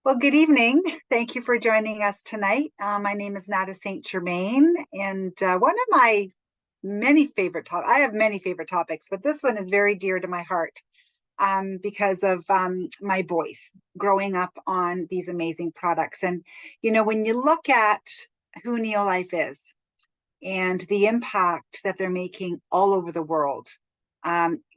Well, good evening. Thank you for joining us tonight. My name is Nada St. Germain, and one of my many favorite topics, I have many favorite topics, but this one is very dear to my heart because of my boys growing up on these amazing products. And, when you look at who Neolife is, and the impact that they're making all over the world.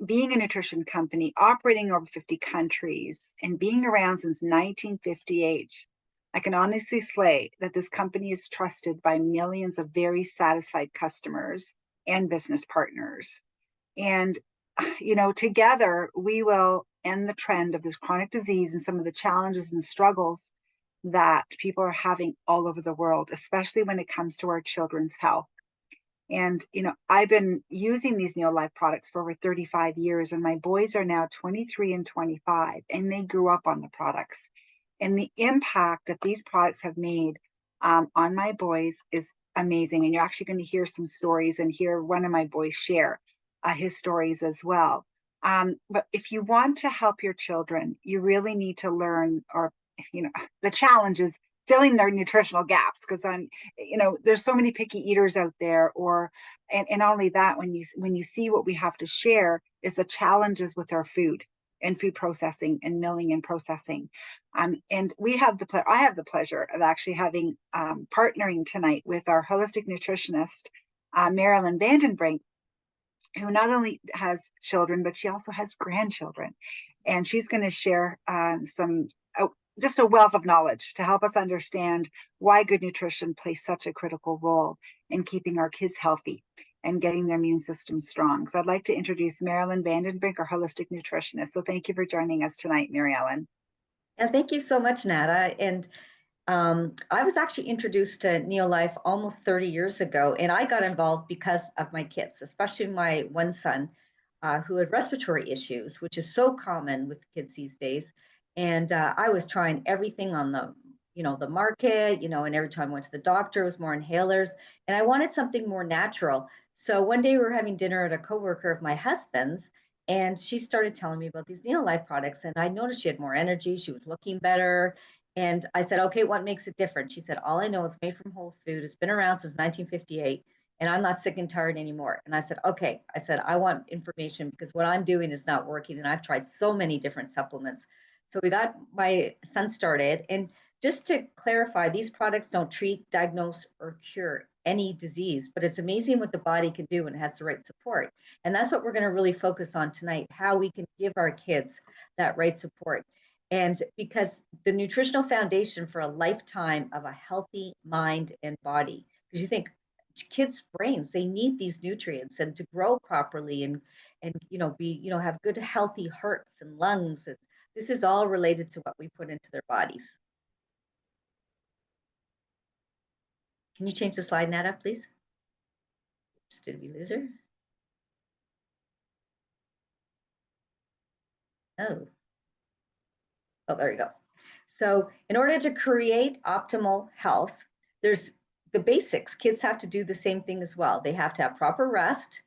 Being a nutrition company, operating over 50 countries, and being around since 1958, I can honestly say that this company is trusted by millions of very satisfied customers and business partners. And, together we will end the trend of this chronic disease and some of the challenges and struggles that people are having all over the world, especially when it comes to our children's health. And, I've been using these Neolife products for over 35 years, and my boys are now 23 and 25, and they grew up on the products. And the impact that these products have made on my boys is amazing. And you're actually going to hear some stories and hear one of my boys share his stories as well. But if you want to help your children, you really need to learn, or, you know, the challenge is filling their nutritional gaps because there's so many picky eaters out there, and not only that, when you see what we have to share is the challenges with our food and food processing and milling and processing. And I have the pleasure of actually having partnering tonight with our holistic nutritionist, Marilyn Vandenbrink, who not only has children, but she also has grandchildren. And she's going to share just a wealth of knowledge to help us understand why good nutrition plays such a critical role in keeping our kids healthy and getting their immune system strong. So I'd like to introduce Marilyn Vandenbrink, our holistic nutritionist. So thank you for joining us tonight, Mary Ellen. And thank you so much, Nada. And I was actually introduced to Neolife almost 30 years ago, and I got involved because of my kids, especially my one son, who had respiratory issues, which is so common with kids these days. And I was trying everything on the market, and every time I went to the doctor, it was more inhalers, and I wanted something more natural. So one day we were having dinner at a coworker of my husband's, and she started telling me about these Neolife products, and I noticed she had more energy, she was looking better, and I said, okay, what makes it different? She said, all I know is made from whole food. It's been around since 1958, and I'm not sick and tired anymore. And I said, okay. I said, I want information because what I'm doing is not working, and I've tried so many different supplements. So we got my son started. And just to clarify, these products don't treat, diagnose, or cure any disease, but it's amazing what the body can do when it has the right support. And that's what we're going to really focus on tonight, how we can give our kids that right support. And because the nutritional foundation for a lifetime of a healthy mind and body, because you think kids' brains, they need these nutrients and to grow properly and have good healthy hearts and lungs. This is all related to what we put into their bodies. Can you change the slide, Nada, please? Oops, did we lose her? Oh. Oh, there you go. So in order to create optimal health, there's the basics. Kids have to do the same thing as well. They have to have proper rest.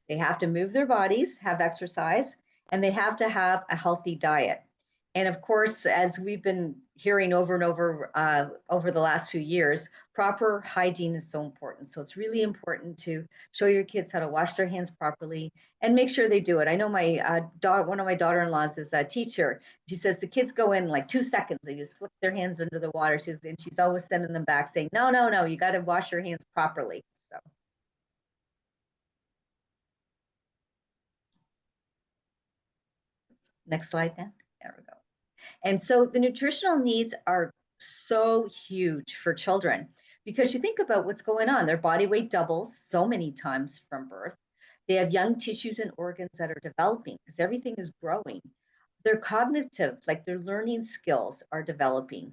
They have to move their bodies, have exercise, and they have to have a healthy diet. And of course, as we've been hearing over and over the last few years, proper hygiene is so important. So it's really important to show your kids how to wash their hands properly and make sure they do it. I know my one of my daughter-in-laws is a teacher. She says the kids go in like 2 seconds. They just flip their hands under the water. She's always sending them back saying, no, no, no, you got to wash your hands properly. So. Next slide, then. There we go. And so the nutritional needs are so huge for children because you think about what's going on. Their body weight doubles so many times from birth. They have young tissues and organs that are developing because everything is growing. Their cognitive, like their learning skills are developing.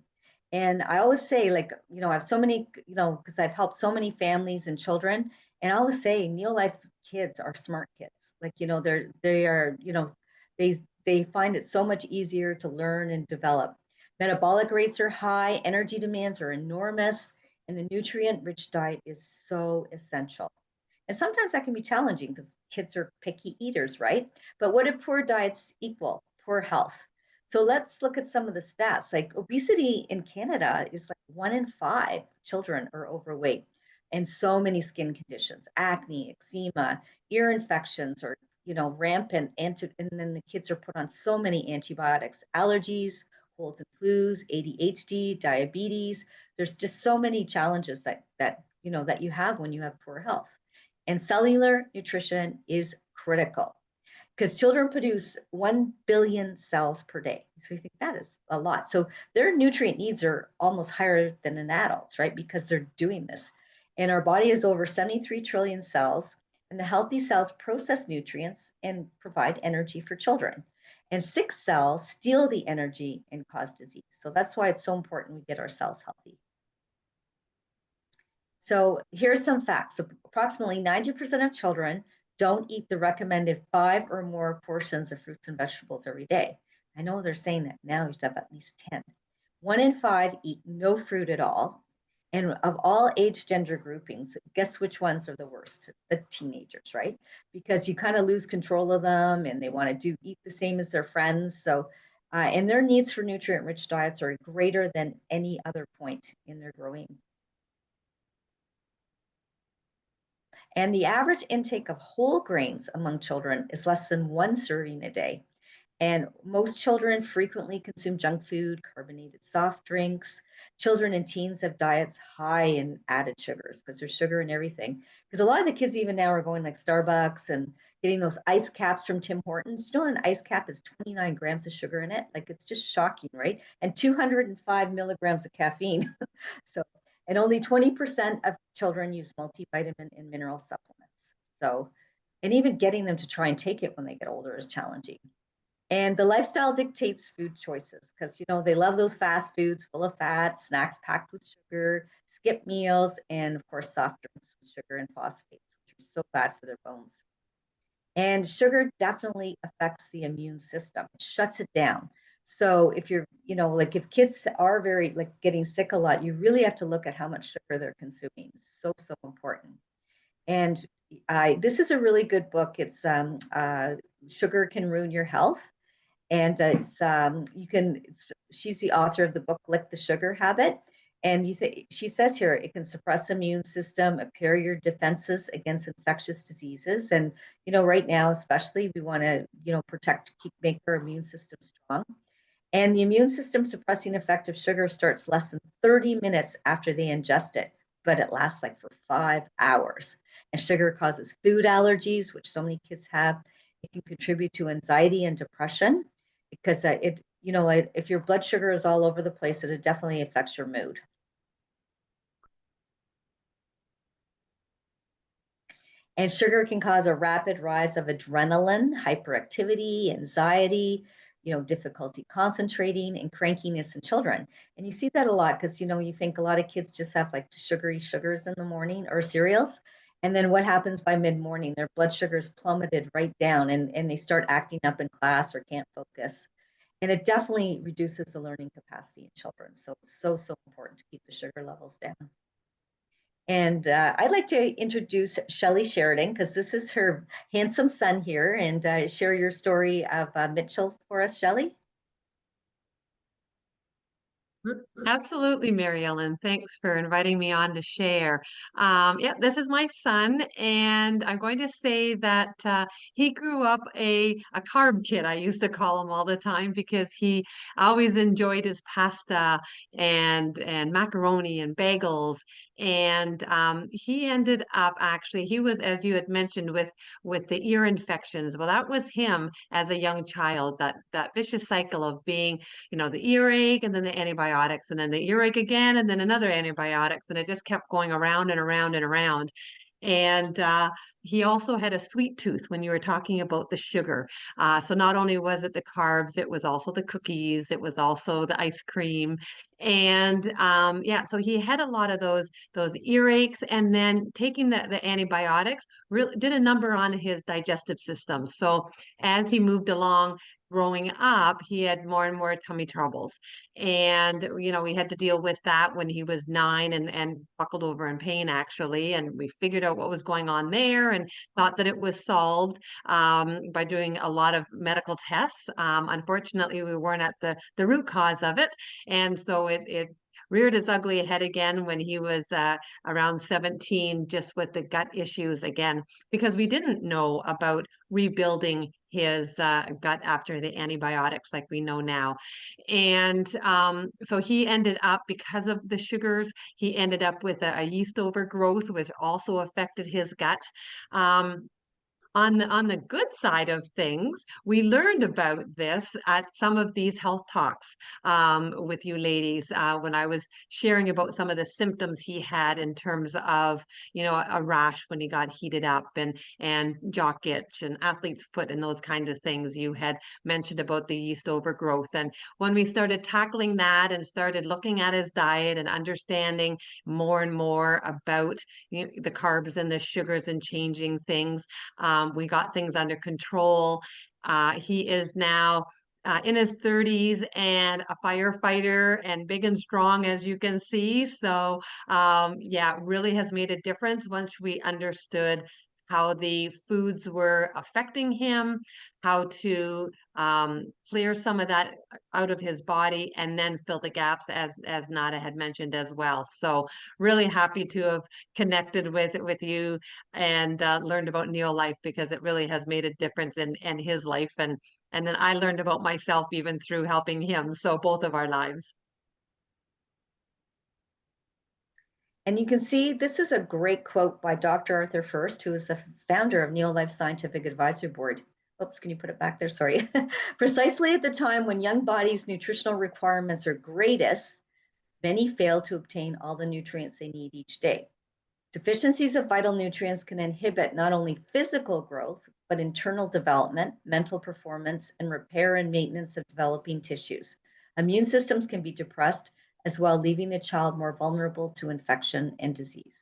And I always say, I have so many, because I've helped so many families and children. And I always say, Neolife kids are smart kids. They are, they they find it so much easier to learn and develop. Metabolic rates are high, energy demands are enormous, and the nutrient rich diet is so essential. And sometimes that can be challenging because kids are picky eaters, right? But what do poor diets equal? Poor health. So let's look at some of the stats. Like obesity in Canada is like 1 in 5 children are overweight, and so many skin conditions, acne, eczema, ear infections, or rampant and then the kids are put on so many antibiotics, allergies, colds and flus, ADHD, diabetes. There's just so many challenges that you have when you have poor health. And cellular nutrition is critical because children produce 1 billion cells per day. So you think that is a lot. So their nutrient needs are almost higher than an adult's, right? Because they're doing this. And our body is over 73 trillion cells, and the healthy cells process nutrients and provide energy for children. And sick cells steal the energy and cause disease. So that's why it's so important we get our cells healthy. So here's some facts. So approximately 90% of children don't eat the recommended 5 or more portions of fruits and vegetables every day. I know they're saying that now you should have at least 10. 1 in 5 eat no fruit at all. And of all age gender groupings, guess which ones are the worst? The teenagers, right? Because you kind of lose control of them and they want to eat the same as their friends. So, and their needs for nutrient rich diets are greater than any other point in their growing. And the average intake of whole grains among children is less than 1 serving a day. And most children frequently consume junk food, carbonated soft drinks. Children and teens have diets high in added sugars because there's sugar in everything. Because a lot of the kids even now are going like Starbucks and getting those ice caps from Tim Hortons. You know, an ice cap is 29 grams of sugar in it. Like it's just shocking, right? And 205 milligrams of caffeine. So, and only 20% of children use multivitamin and mineral supplements. So, and even getting them to try and take it when they get older is challenging. And the lifestyle dictates food choices because, they love those fast foods full of fat, snacks packed with sugar, skip meals, and of course, soft drinks with sugar and phosphates, which are so bad for their bones. And sugar definitely affects the immune system, it shuts it down. So if you're, like if kids are very like getting sick a lot, you really have to look at how much sugar they're consuming. So, so important. And this is a really good book. It's Sugar Can Ruin Your Health. And she's the author of the book, Lick the Sugar Habit. And she says here, it can suppress immune system, impair your defenses against infectious diseases. And, right now, especially, we want to, make our immune system strong. And the immune system suppressing effect of sugar starts less than 30 minutes after they ingest it, but it lasts like for 5 hours. And sugar causes food allergies, which so many kids have. It can contribute to anxiety and depression because if your blood sugar is all over the place, it definitely affects your mood. And sugar can cause a rapid rise of adrenaline, hyperactivity, anxiety, difficulty concentrating, and crankiness in children. And you see that a lot because, you think a lot of kids just have like sugary sugars in the morning or cereals. And then what happens by mid-morning? Their blood sugars plummeted right down and they start acting up in class or can't focus. And it definitely reduces the learning capacity in children. So it's so, so important to keep the sugar levels down. And I'd like to introduce Shelley Sheridan because this is her handsome son here, and share your story of Mitchell for us, Shelley. Absolutely, Mary Ellen. Thanks for inviting me on to share. Yeah, this is my son, and I'm going to say that he grew up a carb kid. I used to call him all the time because he always enjoyed his pasta and macaroni and bagels. And he ended up actually, he was, as you had mentioned, with the ear infections. Well, that was him as a young child. That vicious cycle of being, the earache and then the antibiotics and then the earache again and then another antibiotics. And it just kept going around and around and around. And he also had a sweet tooth when you were talking about the sugar. So not only was it the carbs, it was also the cookies, it was also the ice cream. And yeah, so he had a lot of those earaches, and then taking the antibiotics really did a number on his digestive system. So as he moved along, growing up, he had more and more tummy troubles. And, we had to deal with that when he was 9 and buckled over in pain, actually. And we figured out what was going on there and thought that it was solved by doing a lot of medical tests. Unfortunately, we weren't at the root cause of it. And so it reared its ugly head again when he was around 17, just with the gut issues again, because we didn't know about rebuilding his gut after the antibiotics like we know now. And so he ended up, because of the sugars, he ended up with a yeast overgrowth, which also affected his gut. Um, on the good side of things, we learned about this at some of these health talks with you ladies when I was sharing about some of the symptoms he had in terms of, a rash when he got heated up and jock itch and athlete's foot and those kind of things. You had mentioned about the yeast overgrowth. And when we started tackling that and started looking at his diet and understanding more and more about the carbs and the sugars and changing things, we got things under control. He is now in his 30s and a firefighter and big and strong, as you can see. So, yeah, really has made a difference once we understood how the foods were affecting him, how to clear some of that out of his body, and then fill the gaps, as Nada had mentioned as well. So, really happy to have connected with you and learned about Neolife, because it really has made a difference in his life. And then I learned about myself even through helping him. So both of our lives. And you can see this is a great quote by Dr. Arthur First, who is the founder of Neolife Scientific Advisory Board. Oops, can you put it back there? Sorry. Precisely at the time when young bodies' nutritional requirements are greatest, many fail to obtain all the nutrients they need each day. Deficiencies of vital nutrients can inhibit not only physical growth, but internal development, mental performance, and repair and maintenance of developing tissues. Immune systems can be depressed as well, leaving the child more vulnerable to infection and disease.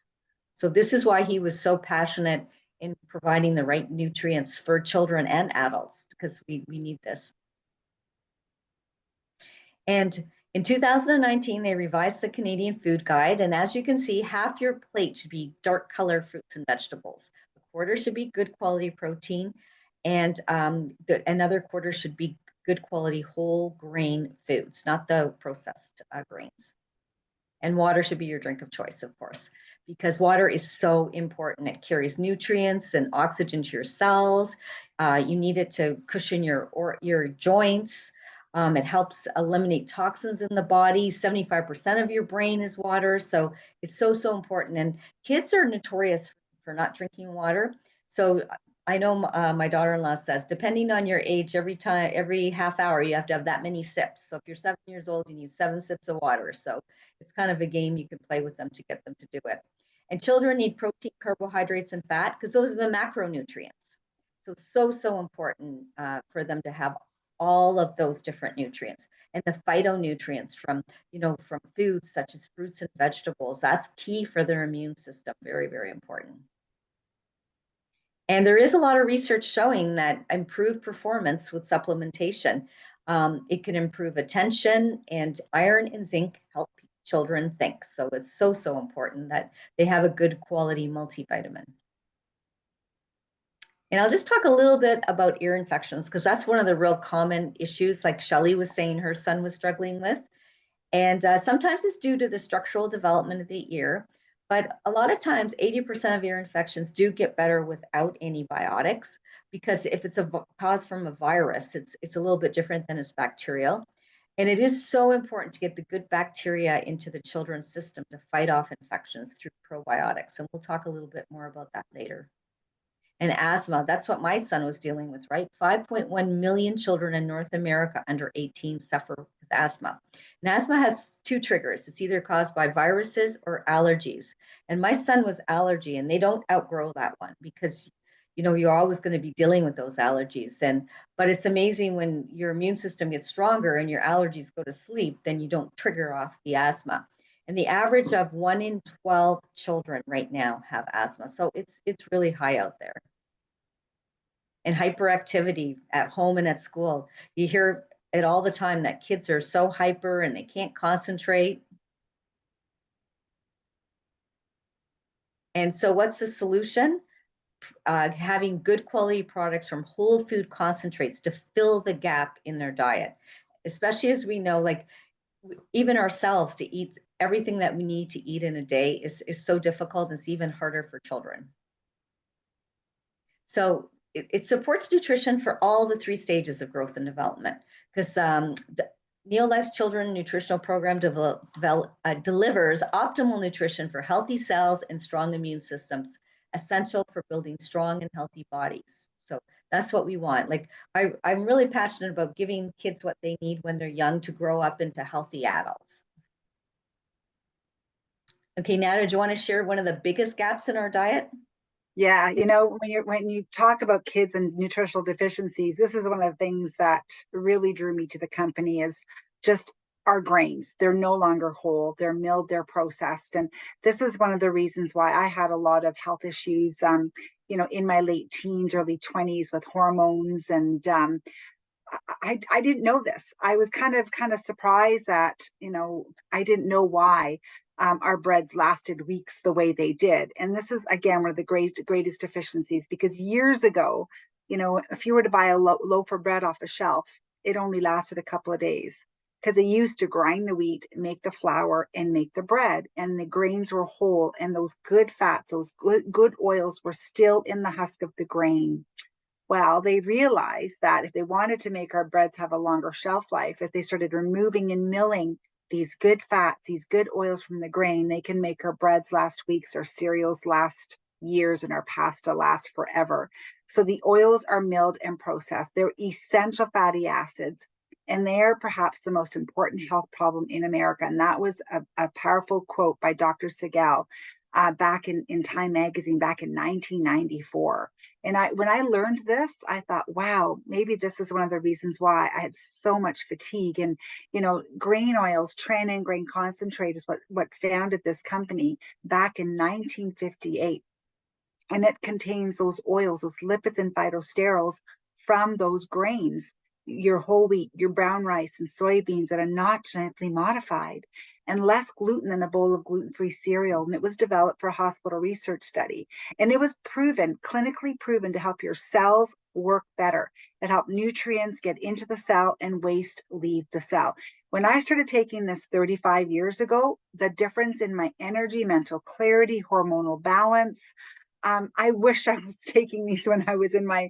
So this is why he was so passionate in providing the right nutrients for children and adults, because we need this. And in 2019, they revised the Canadian Food Guide. And as you can see, half your plate should be dark colored fruits and vegetables. A quarter should be good quality protein. And another quarter should be good quality whole grain foods, not the processed grains. And water should be your drink of choice, of course, because water is so important. It carries nutrients and oxygen to your cells. You need it to cushion your joints. It helps eliminate toxins in the body. 75% of your brain is water. So it's so, so important. And kids are notorious for not drinking water. So I know my daughter-in-law says, depending on your age, every half hour, you have to have that many sips. So if you're 7 years old, you need 7 sips of water. So it's kind of a game you can play with them to get them to do it. And children need protein, carbohydrates, and fat, because those are the macronutrients. So important for them to have all of those different nutrients. And the phytonutrients from foods such as fruits and vegetables, that's key for their immune system. Very, very important. And there is a lot of research showing that improved performance with supplementation. It can improve attention, and iron and zinc help children think. So it's so, so important that they have a good quality multivitamin. And I'll just talk a little bit about ear infections, because that's one of the real common issues, like Shelley was saying her son was struggling with. And sometimes it's due to the structural development of the ear. But a lot of times, 80% of ear infections do get better without antibiotics, because if it's caused from a virus, it's a little bit different than it's bacterial. And it is so important to get the good bacteria into the children's system to fight off infections through probiotics. And we'll talk a little bit more about that later. And asthma, that's what my son was dealing with, right? 5.1 million children in North America under 18 suffer with asthma. And asthma has 2 triggers. It's either caused by viruses or allergies. And my son was allergy, and they don't outgrow that one, because you're always going to be dealing with those allergies. But it's amazing when your immune system gets stronger and your allergies go to sleep, then you don't trigger off the asthma. And the average of 1 in 12 children right now have asthma. So it's really high out there. and hyperactivity at home and at school. You hear it all the time that kids are so hyper and they can't concentrate. And so what's the solution? Having good quality products from whole food concentrates to fill the gap in their diet, especially as we know, like even ourselves to eat everything that we need to eat in a day is so difficult. And it's even harder for children. So it supports nutrition for all the 3 stages of growth and development, because the Neolife's Children Nutritional Program delivers optimal nutrition for healthy cells and strong immune systems, essential for building strong and healthy bodies. So that's what we want. Like I'm really passionate about giving kids what they need when they're young to grow up into healthy adults. Okay, Nada, do you want to share one of the biggest gaps in our diet? Yeah, when you talk about kids and nutritional deficiencies, this is one of the things that really drew me to the company is just our grains. They're no longer whole, they're milled, they're processed. And this is one of the reasons why I had a lot of health issues, in my late teens, early 20s with hormones. And I didn't know this. I was kind of surprised that, I didn't know why our breads lasted weeks the way they did. And this is, again, one of the greatest deficiencies, because years ago, if you were to buy a loaf of bread off a shelf, it only lasted a couple of days because they used to grind the wheat, make the flour, and make the bread. And the grains were whole, and those good fats, those good oils were still in the husk of the grain. Well, they realized that if they wanted to make our breads have a longer shelf life, if they started removing and milling these good fats, these good oils from the grain, they can make our breads last weeks, our cereals last years, and our pasta last forever. So the oils are milled and processed. They're essential fatty acids, and they are perhaps the most important health problem in America. And that was a powerful quote by Dr. Segal back in Time magazine back in 1994. And when I learned this, I thought, wow, maybe this is one of the reasons why I had so much fatigue. And grain oils, Tran grain concentrate is what founded this company back in 1958. And it contains those oils, those lipids and phytosterols from those grains, your whole wheat, your brown rice, and soybeans that are not genetically modified, and less gluten than a bowl of gluten-free cereal. And it was developed for a hospital research study. And it was clinically proven to help your cells work better. It helped nutrients get into the cell and waste leave the cell. When I started taking this 35 years ago, the difference in my energy, mental clarity, hormonal balance, I wish I was taking these when I was in my,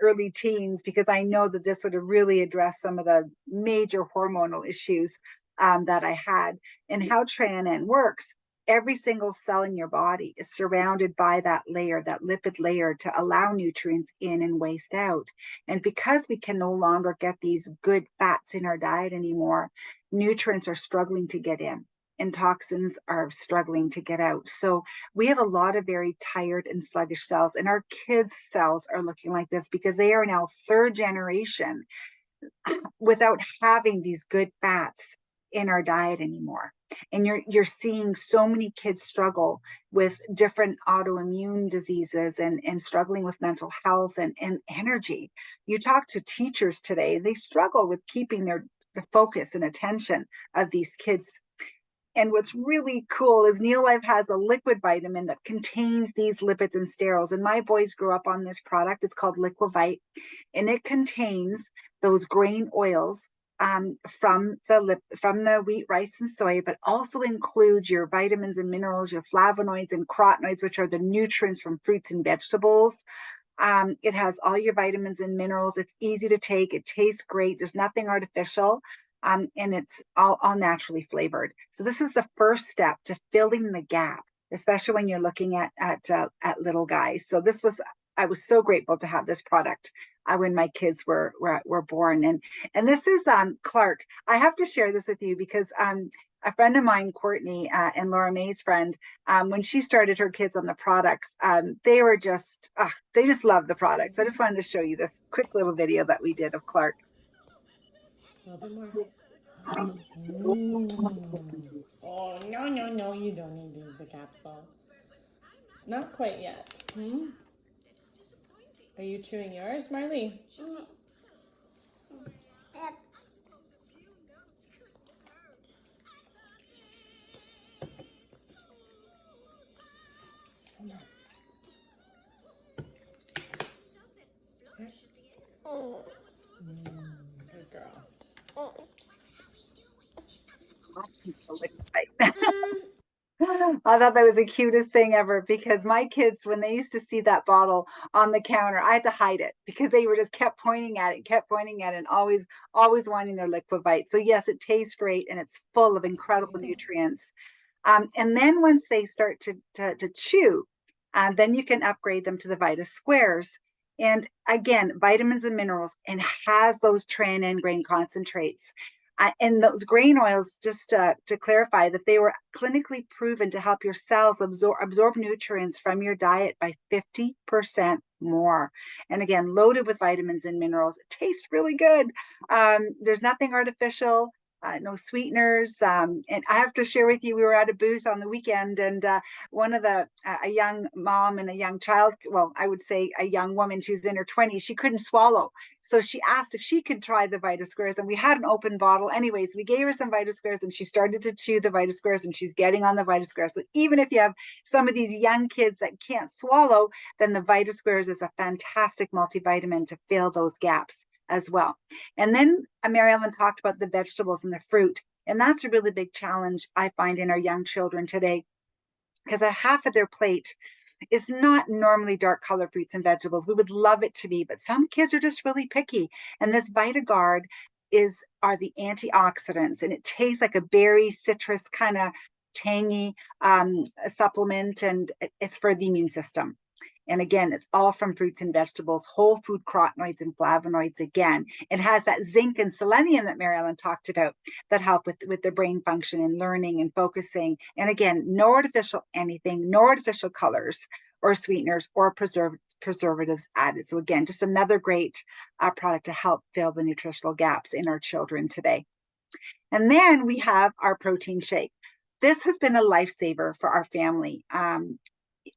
early teens, because I know that this would have really addressed some of the major hormonal issues that I had. And how Tran works, every single cell in your body is surrounded by that layer, that lipid layer, to allow nutrients in and waste out. And because we can no longer get these good fats in our diet anymore, nutrients are struggling to get in, and toxins are struggling to get out. So we have a lot of very tired and sluggish cells, and our kids' cells are looking like this because they are now 3rd generation without having these good fats in our diet anymore. And you're seeing so many kids struggle with different autoimmune diseases and struggling with mental health and energy. You talk to teachers today, they struggle with keeping the focus and attention of these kids. And what's really cool is Neolife has a liquid vitamin that contains these lipids and sterols. And my boys grew up on this product. It's called Liquivite, and it contains those grain oils from the wheat, rice, and soy, but also includes your vitamins and minerals, your flavonoids and carotenoids, which are the nutrients from fruits and vegetables. It has all your vitamins and minerals. It's easy to take. It tastes great. There's nothing artificial. And it's all naturally flavored. So this is the first step to filling the gap, especially when you're looking at little guys. So I was so grateful to have this product when my kids were born. And this is Clark. I have to share this with you because a friend of mine, Courtney, and Laura May's friend, when she started her kids on the products, they just loved the products. I just wanted to show you this quick little video that we did of Clark. A little bit more. Oh, no, you don't need the capsule. Not quite yet. Are you chewing yours, Marley? Good girl. I thought that was the cutest thing ever because my kids, when they used to see that bottle on the counter, I had to hide it because they were just kept pointing at it, and always wanting their liquid bite. So yes, it tastes great and it's full of incredible nutrients. And then once they start to chew, then you can upgrade them to the Vita Squares. And again, vitamins and minerals, and has those tran grain concentrates. And those grain oils, just to clarify, that they were clinically proven to help your cells absorb nutrients from your diet by 50% more. And again, loaded with vitamins and minerals. It tastes really good. There's nothing artificial. No sweeteners. And I have to share with you, we were at a booth on the weekend, and one of a young mom and a young child, well, I would say a young woman, she was in her 20s, she couldn't swallow. So she asked if she could try the Vita Squares, and we had an open bottle. Anyways, we gave her some Vita Squares, and she started to chew the Vita Squares, and she's getting on the Vita Squares. So even if you have some of these young kids that can't swallow, then the Vita Squares is a fantastic multivitamin to fill those gaps as well. And then Mary Ellen talked about the vegetables and the fruit. And that's a really big challenge I find in our young children today, because a half of their plate is not normally dark colored fruits and vegetables. We would love it to be, but some kids are just really picky. And this VitaGuard are the antioxidants, and it tastes like a berry citrus kind of tangy supplement, and it's for the immune system. And again, it's all from fruits and vegetables, whole food carotenoids and flavonoids again. It has that zinc and selenium that Mary Ellen talked about that help with the brain function and learning and focusing. And again, no artificial anything, no artificial colors or sweeteners or preservatives added. So again, just another great product to help fill the nutritional gaps in our children today. And then we have our protein shake. This has been a lifesaver for our family.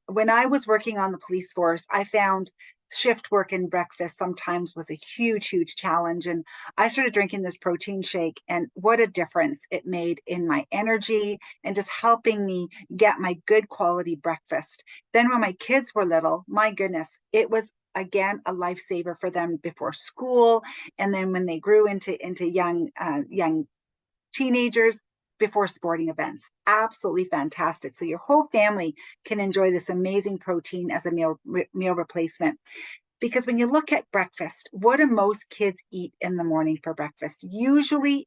When I was working on the police force, I found shift work and breakfast sometimes was a huge challenge. And I started drinking this protein shake, and what a difference it made in my energy and just helping me get my good quality breakfast. Then when my kids were little, my goodness, it was again a lifesaver for them before school. And then when they grew into young teenagers, before sporting events. Absolutely fantastic. So your whole family can enjoy this amazing protein as a meal replacement. Because when you look at breakfast, what do most kids eat in the morning for breakfast? Usually,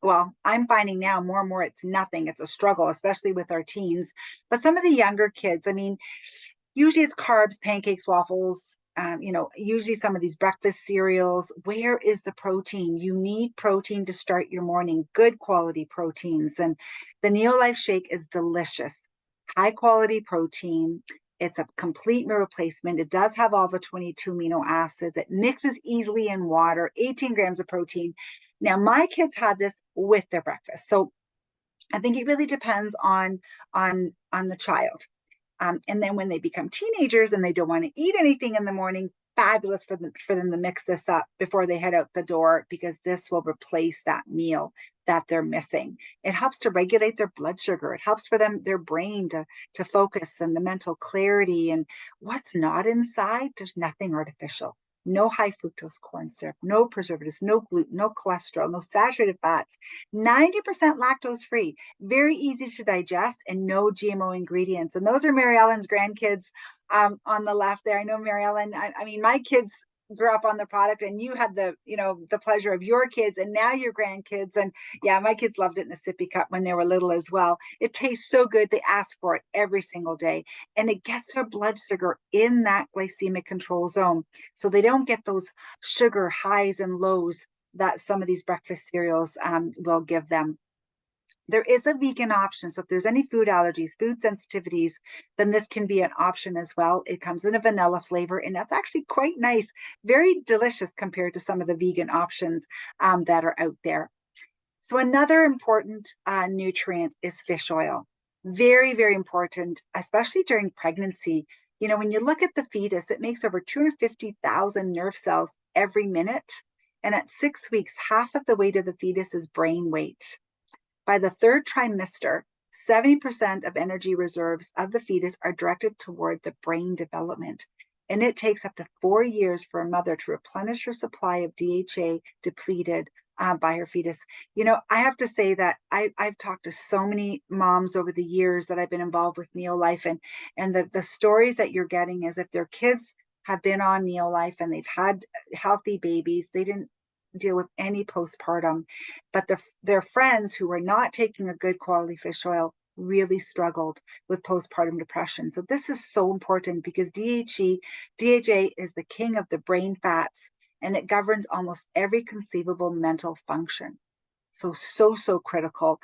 well, I'm finding now more and more it's nothing. It's a struggle, especially with our teens. But some of the younger kids, I mean, usually it's carbs, pancakes, waffles, usually some of these breakfast cereals. Where is the protein? You need protein to start your morning, good quality proteins. And the Neolife Shake is delicious, high quality protein. It's a complete meal replacement. It does have all the 22 amino acids. It mixes easily in water, 18 grams of protein. Now, my kids had this with their breakfast. So I think it really depends on the child. And then when they become teenagers and they don't want to eat anything in the morning, fabulous for them to mix this up before they head out the door, because this will replace that meal that they're missing. It helps to regulate their blood sugar. It helps for their brain to focus, and the mental clarity. And what's not inside, there's nothing artificial. No high fructose corn syrup, no preservatives, no gluten, no cholesterol, no saturated fats, 90% lactose free, very easy to digest, and no GMO ingredients. And those are Mary Ellen's grandkids on the left there. I know Mary Ellen, I mean, my kids grew up on the product, and you had the pleasure of your kids and now your grandkids. And yeah, my kids loved it in a sippy cup when they were little as well. It tastes so good. They ask for it every single day, and it gets their blood sugar in that glycemic control zone, so they don't get those sugar highs and lows that some of these breakfast cereals will give them. There is a vegan option. So if there's any food allergies, food sensitivities, then this can be an option as well. It comes in a vanilla flavor, and that's actually quite nice, very delicious compared to some of the vegan options that are out there. So another important nutrient is fish oil. Very important, especially during pregnancy. You know, when you look at the fetus, it makes over 250,000 nerve cells every minute. And at 6 weeks, half of the weight of the fetus is brain weight. By the third trimester, 70% of energy reserves of the fetus are directed toward the brain development. And it takes up to 4 years for a mother to replenish her supply of DHA depleted by her fetus. You know, I have to say that I've talked to so many moms over the years that I've been involved with Neolife, and the stories that you're getting is if their kids have been on Neolife and they've had healthy babies, they didn't deal with any postpartum, but their friends who were not taking a good quality fish oil really struggled with postpartum depression. So this is so important because DHA is the king of the brain fats, and it governs almost every conceivable mental function. So critical,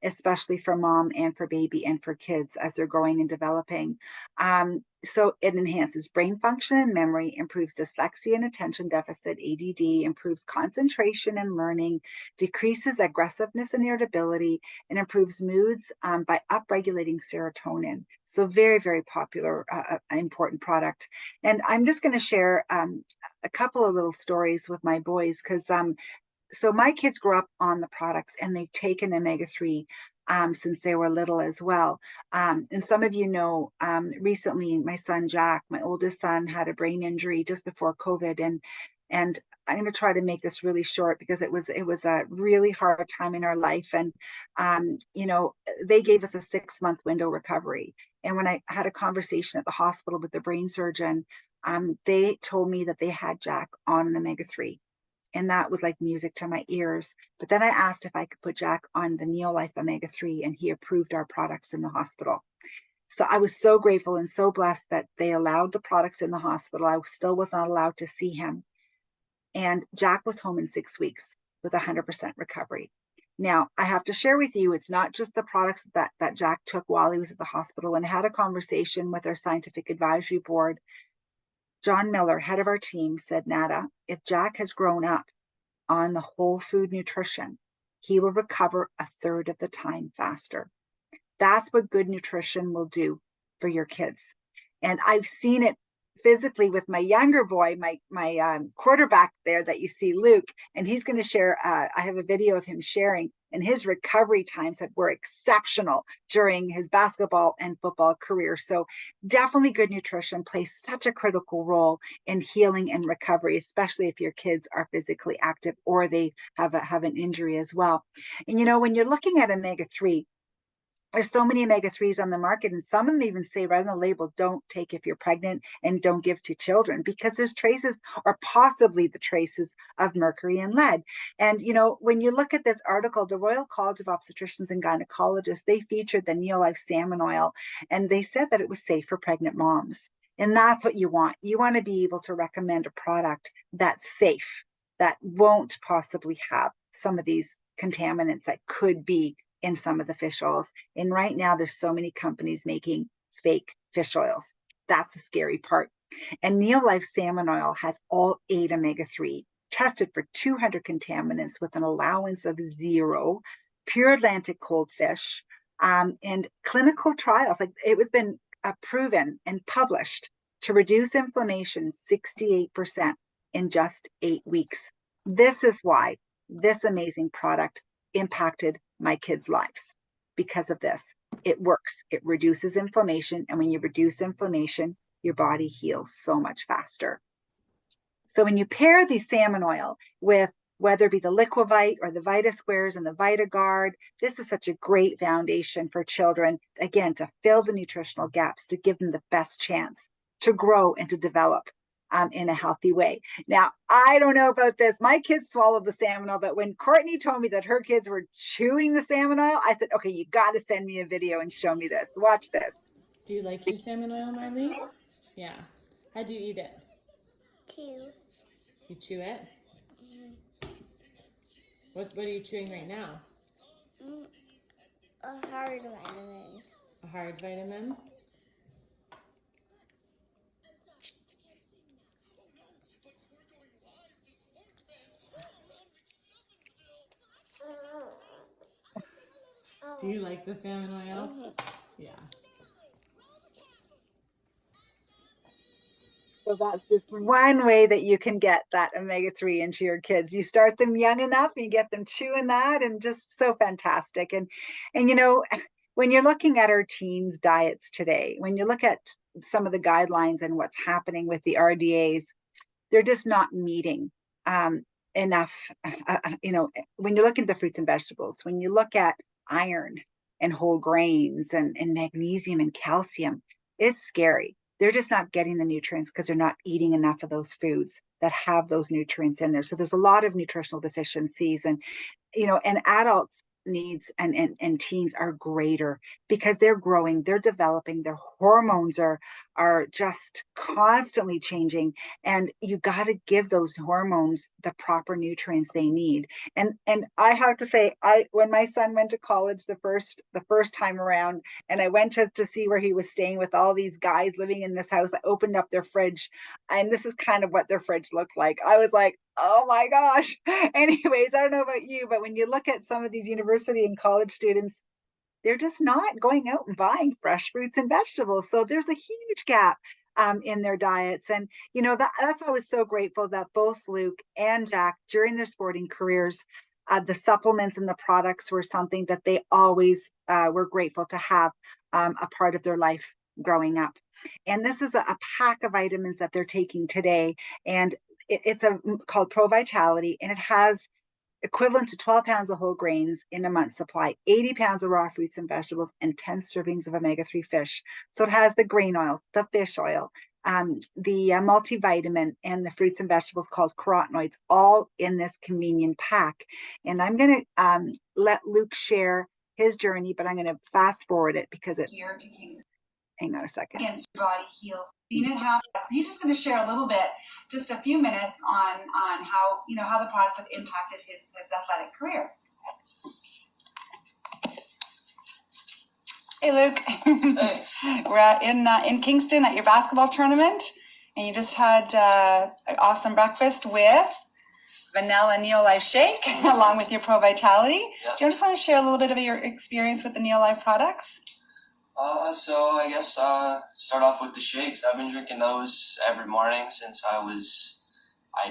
especially for mom and for baby and for kids as they're growing and developing. So it enhances brain function and memory, improves dyslexia and attention deficit, ADD, improves concentration and learning, decreases aggressiveness and irritability, and improves moods by upregulating serotonin. So very popular, important product. And I'm just going to share a couple of little stories with my boys because so my kids grew up on the products and they've taken omega-3 since they were little as well. And some of you know, recently my son Jack, my oldest son, had a brain injury just before COVID, and I'm going to try to make this really short because it was a really hard time in our life, and you know, they gave us a 6-month window recovery. And when I had a conversation at the hospital with the brain surgeon, they told me that they had Jack on an omega-3. And that was like music to my ears. But then I asked if I could put Jack on the Neolife omega-3, and he approved our products in the hospital. So I was so grateful and so blessed that they allowed the products in the hospital. I still was not allowed to see him. And Jack was home in 6 weeks with 100% recovery. Now, I have to share with you, it's not just the products that Jack took while he was at the hospital. And I had a conversation with our scientific advisory board. John Miller, head of our team, said, Nada, if Jack has grown up on the whole food nutrition, he will recover a third of the time faster. That's what good nutrition will do for your kids. And I've seen it physically with my younger boy, my quarterback there that you see, Luke, and he's going to share, I have a video of him sharing, and his recovery times that were exceptional during his basketball and football career. So definitely good nutrition plays such a critical role in healing and recovery, especially if your kids are physically active or they have an injury as well. And you know, when you're looking at omega-3, there's so many omega-3s on the market, and some of them even say right on the label, don't take if you're pregnant and don't give to children, because there's traces, or possibly the traces, of mercury and lead. And, you know, when you look at this article, the Royal College of Obstetricians and Gynecologists, they featured the Neolife salmon oil, and they said that it was safe for pregnant moms. And that's what you want. You want to be able to recommend a product that's safe, that won't possibly have some of these contaminants that could be in some of the fish oils. And right now there's so many companies making fake fish oils. That's the scary part. And Neolife salmon oil has all 8 omega-3, tested for 200 contaminants with an allowance of 0, pure Atlantic cold fish, and clinical trials. Like, it was been proven and published to reduce inflammation 68% in just 8 weeks. This is why this amazing product impacted my kids' lives, because of this. It works. It reduces inflammation. And when you reduce inflammation, your body heals so much faster. So when you pair the salmon oil with, whether it be the Liquivite or the Vita Squares and the VitaGuard, this is such a great foundation for children, again, to fill the nutritional gaps, to give them the best chance to grow and to develop in a healthy way. Now, I don't know about this. My kids swallowed the salmon oil, but when Courtney told me that her kids were chewing the salmon oil, I said, okay, you got to send me a video and show me this. Watch this. Do you like your salmon oil, Marley? Yeah. How do you eat it? Chew. You chew it? What are you chewing right now? A hard vitamin. A hard vitamin? Do you like the salmon oil? Yeah. So that's just one way that you can get that omega-3 into your kids. You start them young enough and you get them chewing that, and just so fantastic. And when you're looking at our teens' diets today, when you look at some of the guidelines and what's happening with the RDAs, they're just not meeting enough. When you look at the fruits and vegetables, when you look at iron and whole grains and magnesium and calcium, it's scary. They're just not getting the nutrients because they're not eating enough of those foods that have those nutrients in there. So there's a lot of nutritional deficiencies, and adults needs and teens are greater because they're growing, they're developing, their hormones are just constantly changing, and you got to give those hormones the proper nutrients they need. And I have to say, when my son went to college the first time around, and I went to see where he was staying with all these guys living in this house, I opened up their fridge, and this is kind of what their fridge looked like. I was like, oh my gosh. Anyways, I don't know about you, but when you look at some of these university and college students, they're just not going out and buying fresh fruits and vegetables. So there's a huge gap in their diets. And, that's always so grateful that both Luke and Jack, during their sporting careers, the supplements and the products were something that they always were grateful to have a part of their life growing up. And this is a pack of vitamins that they're taking today. And it's called Pro Vitality, and it has equivalent to 12 pounds of whole grains in a month's supply, 80 pounds of raw fruits and vegetables, and 10 servings of omega-3 fish. So it has the grain oils, the fish oil, the multivitamin, and the fruits and vegetables called carotenoids, all in this convenient pack. And I'm going to let Luke share his journey, but I'm going to fast forward it because it. Here to Kingston. Hang on a second. Against your body heals. Seen it happen. So he's just going to share a little bit, just a few minutes on how the products have impacted his athletic career. Hey, Luke. Hey. We're in Kingston at your basketball tournament, and you just had an awesome breakfast with vanilla Neolife shake along with your Pro Vitality. Yep. Do you just want to share a little bit of your experience with the Neolife products? So I guess start off with the shakes. I've been drinking those every morning since I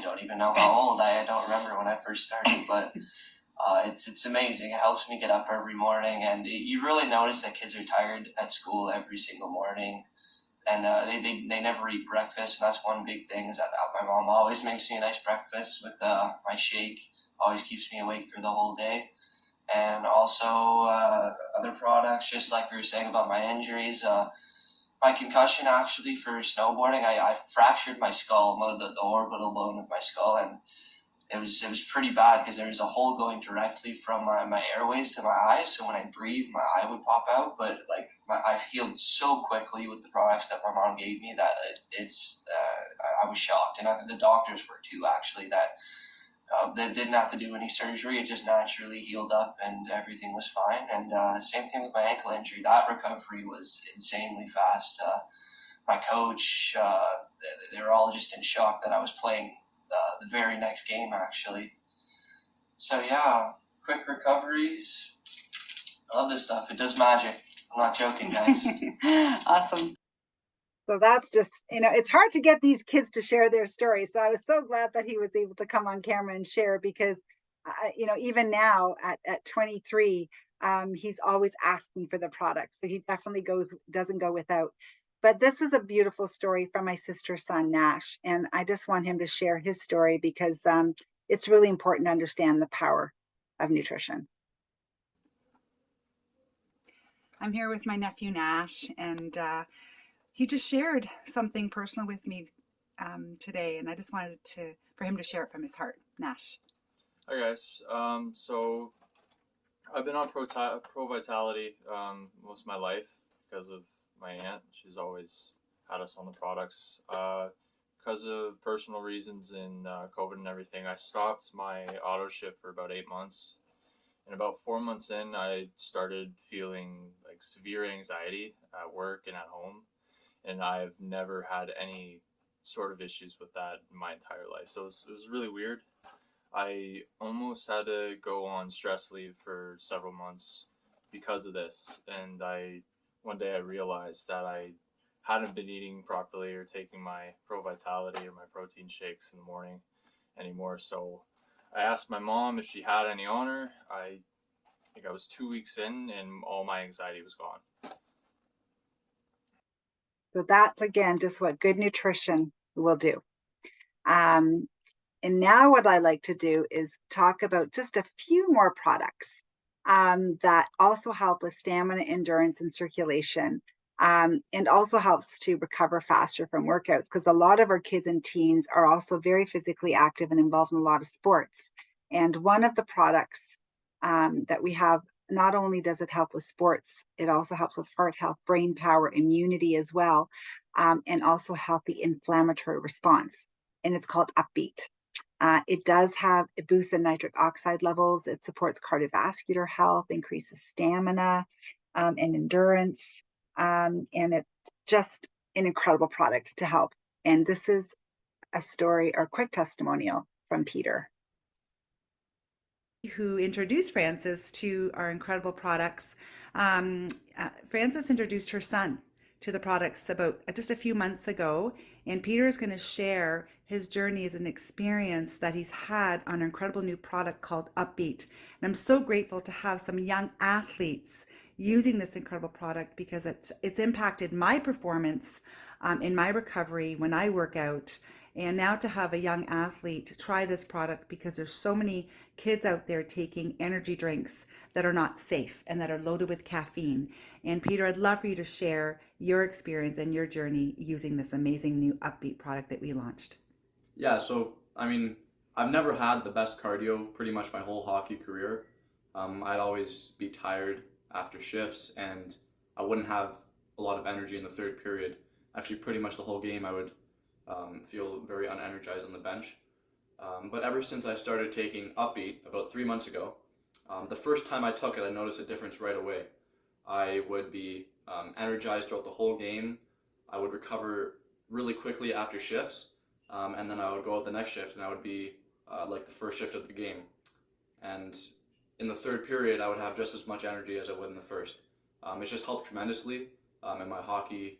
don't even know how old. I don't remember when I first started, but it's amazing. It helps me get up every morning, and you really notice that kids are tired at school every single morning, and they never eat breakfast, and that's one big thing is that my mom always makes me a nice breakfast with my shake. Always keeps me awake for the whole day. And also other products, just like we were saying about my injuries. My concussion, actually, for snowboarding, I fractured my skull, the orbital bone of my skull, and it was pretty bad because there was a hole going directly from my airways to my eyes. So when I breathe, my eye would pop out. But I've healed so quickly with the products that my mom gave me that I was shocked, and the doctors were too, actually, that. They didn't have to do any surgery. It just naturally healed up and everything was fine. And same thing with my ankle injury. That recovery was insanely fast. My coach, they were all just in shock that I was playing the very next game, actually. So, yeah, quick recoveries. I love this stuff. It does magic. I'm not joking, guys. Awesome. So that's just, it's hard to get these kids to share their stories. So I was so glad that he was able to come on camera and share because, even now at 23, he's always asking for the product. So he definitely doesn't go without. But this is a beautiful story from my sister's son, Nash. And I just want him to share his story because it's really important to understand the power of nutrition. I'm here with my nephew, Nash, and he just shared something personal with me today, and I just wanted for him to share it from his heart. Nash. Hi guys. So I've been on Pro Vitality most of my life because of my aunt. She's always had us on the products. Because of personal reasons in COVID and everything, I stopped my auto ship for about 8 months. And about 4 months in, I started feeling like severe anxiety at work and at home. And I've never had any sort of issues with that in my entire life. So it was really weird. I almost had to go on stress leave for several months because of this. And one day I realized that I hadn't been eating properly or taking my Pro Vitality or my protein shakes in the morning anymore. So I asked my mom if she had any on her. I think I was 2 weeks in, and all my anxiety was gone. So that's again just what good nutrition will do. And now what I like to do is talk about just a few more products that also help with stamina, endurance, and circulation. And also helps to recover faster from workouts, because a lot of our kids and teens are also very physically active and involved in a lot of sports. And one of the products that we have, not only does it help with sports, it also helps with heart health, brain power, immunity as well, and also healthy inflammatory response. And it's called Upbeat. It does have, it boosts the nitric oxide levels. It supports cardiovascular health, increases stamina and endurance. And it's just an incredible product to help. And this is a story or quick testimonial from Peter, who introduced Frances to our incredible products. Frances introduced her son to the products about just a few months ago, and Peter is going to share his journey as an experience that he's had on an incredible new product called Upbeat. And I'm so grateful to have some young athletes using this incredible product, because it's impacted my performance in my recovery when I work out. And now to have a young athlete try this product, because there's so many kids out there taking energy drinks that are not safe and that are loaded with caffeine. And Peter, I'd love for you to share your experience and your journey using this amazing new Upbeat product that we launched. Yeah, so I mean, I've never had the best cardio pretty much my whole hockey career. I'd always be tired after shifts, and I wouldn't have a lot of energy in the third period. Actually, pretty much the whole game I would feel very unenergized on the bench. But ever since I started taking Upbeat about 3 months ago, the first time I took it, I noticed a difference right away. I would be energized throughout the whole game. I would recover really quickly after shifts, and then I would go out the next shift, and I would be like the first shift of the game. And in the third period, I would have just as much energy as I would in the first. It's just helped tremendously in my hockey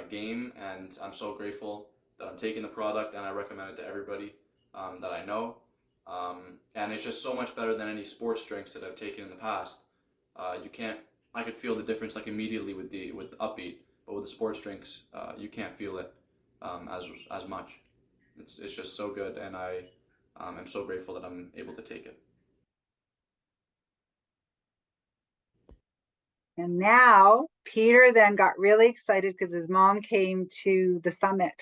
game, and I'm so grateful that I'm taking the product, and I recommend it to everybody that I know. And it's just so much better than any sports drinks that I've taken in the past. I could feel the difference like immediately with the Upbeat, but with the sports drinks, you can't feel it as much. It's just so good, and I am so grateful that I'm able to take it. And now Peter then got really excited because his mom came to the summit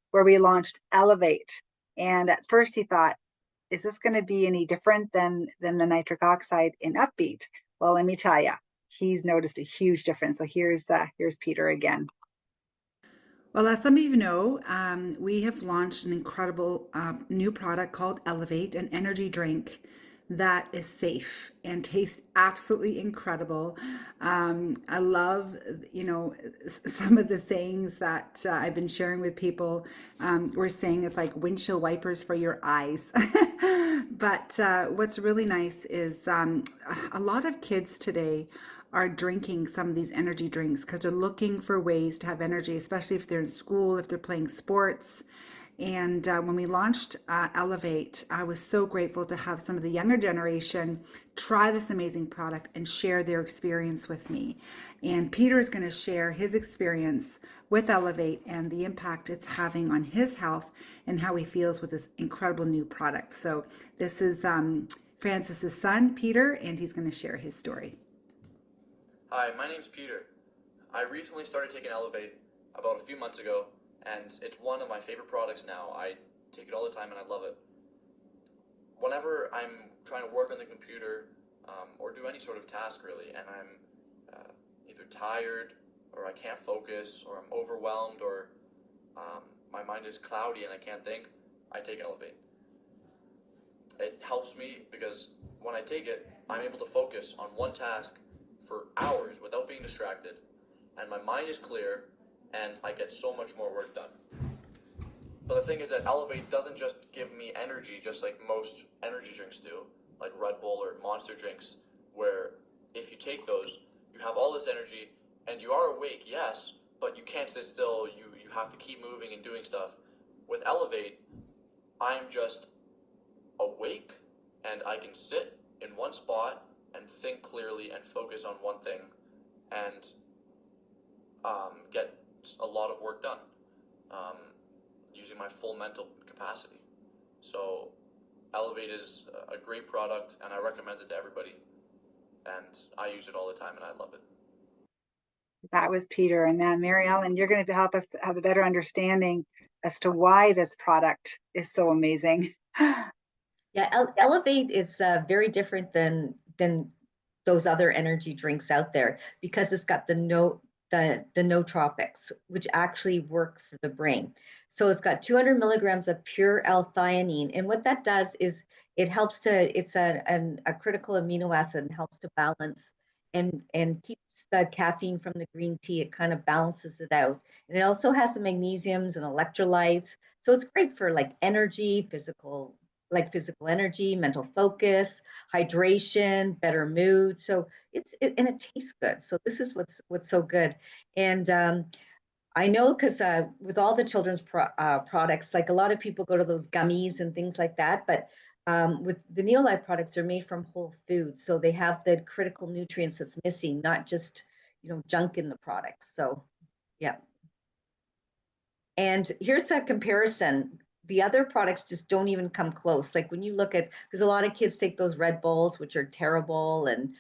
where we launched Elevate. And at first he thought, is this going to be any different than the nitric oxide in Upbeat? Well, let me tell you, he's noticed a huge difference. So here's Peter again. Well, as some of you know, we have launched an incredible new product called Elevate, an energy drink that is safe and tastes absolutely incredible. I love, some of the sayings that I've been sharing with people. We're saying it's like windshield wipers for your eyes. But what's really nice is a lot of kids today are drinking some of these energy drinks because they're looking for ways to have energy, especially if they're in school, if they're playing sports. And when we launched Elevate, I was so grateful to have some of the younger generation try this amazing product and share their experience with me. And Peter is going to share his experience with Elevate and the impact it's having on his health and how he feels with this incredible new product. So this is Frances's son, Peter, and he's going to share his story. Hi, my name's Peter. I recently started taking Elevate about a few months ago, and it's one of my favorite products now. I take it all the time and I love it. Whenever I'm trying to work on the computer or do any sort of task really, and I'm either tired or I can't focus or I'm overwhelmed or my mind is cloudy and I can't think, I take Elevate. It helps me because when I take it, I'm able to focus on one task for hours without being distracted, and my mind is clear, and I get so much more work done. But the thing is that Elevate doesn't just give me energy just like most energy drinks do, like Red Bull or Monster drinks, where if you take those, you have all this energy, and you are awake, yes, but you can't sit still. You have to keep moving and doing stuff. With Elevate, I'm just awake and I can sit in one spot and think clearly and focus on one thing and get a lot of work done using my full mental capacity. So Elevate is a great product and I recommend it to everybody. And I use it all the time and I love it. That was Peter. And now, Mary Ellen, you're going to help us have a better understanding as to why this product is so amazing. Yeah, Elevate is very different than those other energy drinks out there because it's got the nootropics, which actually work for the brain. So it's got 200 milligrams of pure L-theanine, and what that does is it helps to. It's a critical amino acid and helps to balance and keeps the caffeine from the green tea. It kind of balances it out, and it also has the magnesiums and electrolytes. So it's great for like energy, physical energy, mental focus, hydration, better mood. So and it tastes good. So this is what's so good. And I know because with all the children's products, like a lot of people go to those gummies and things like that, but with the Neolife products, they're made from whole foods, so they have the critical nutrients that's missing, not just junk in the products. So yeah. And here's a comparison. The other products just don't even come close. Like when you look at, because a lot of kids take those Red Bulls, which are terrible, and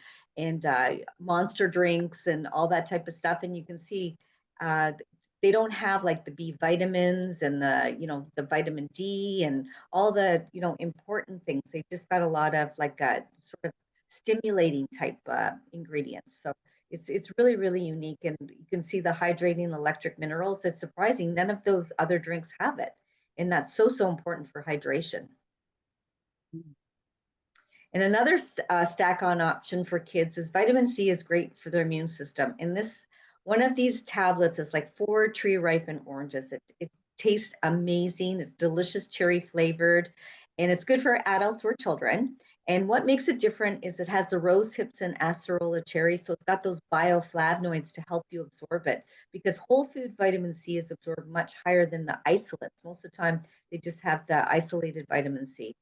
Monster drinks and all that type of stuff, and you can see they don't have like the B vitamins and the vitamin D and all the important things. They've just got a lot of like sort of stimulating type ingredients. So it's really, really unique, and you can see the hydrating electric minerals. It's surprising none of those other drinks have it, and that's so important for hydration. And another stack on option for kids is vitamin C is great for their immune system. And one of these tablets is like 4 tree ripened oranges. It tastes amazing. It's delicious cherry flavored, and it's good for adults or children. And what makes it different is it has the rose hips and acerola cherry. So it's got those bioflavonoids to help you absorb it, because whole food vitamin C is absorbed much higher than the isolates. Most of the time, they just have the isolated vitamin C.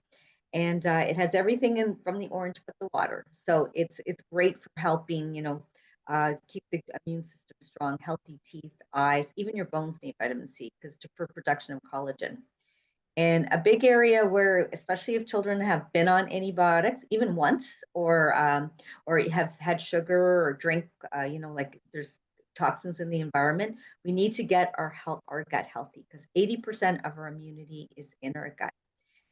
And it has everything from the orange but the water. So it's great for helping, keep the immune system strong, healthy teeth, eyes, even your bones need vitamin C because for production of collagen. And a big area where, especially if children have been on antibiotics, even once, or have had sugar or drink, like there's toxins in the environment, we need to get our gut healthy, because 80% of our immunity is in our gut.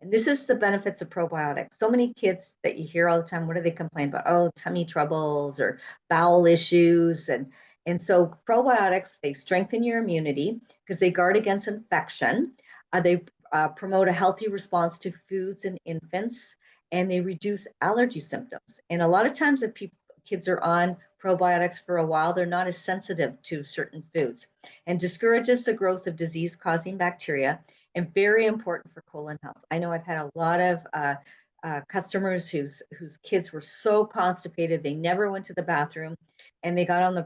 And this is the benefits of probiotics. So many kids that you hear all the time, what do they complain about? Oh, tummy troubles or bowel issues. And so probiotics, they strengthen your immunity because they guard against infection. They promote a healthy response to foods in infants, and they reduce allergy symptoms. And a lot of times if kids are on probiotics for a while, they're not as sensitive to certain foods, and discourages the growth of disease-causing bacteria, and very important for colon health. I know I've had a lot of customers whose kids were so constipated they never went to the bathroom, and they got on the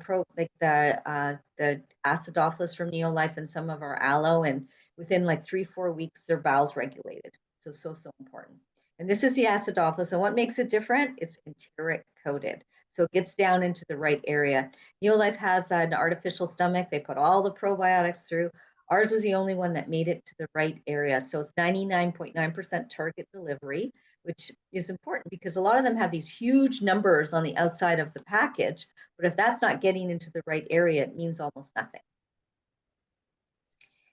acidophilus from Neolife and some of our aloe, and within like 3-4 weeks their bowels regulated. So important. And this is the acidophilus, and what makes it different? It's enteric coated, so it gets down into the right area. Neolife has an artificial stomach. They put all the probiotics through. Ours was the only one that made it to the right area. So it's 99.9% target delivery, which is important because a lot of them have these huge numbers on the outside of the package, but if that's not getting into the right area, it means almost nothing.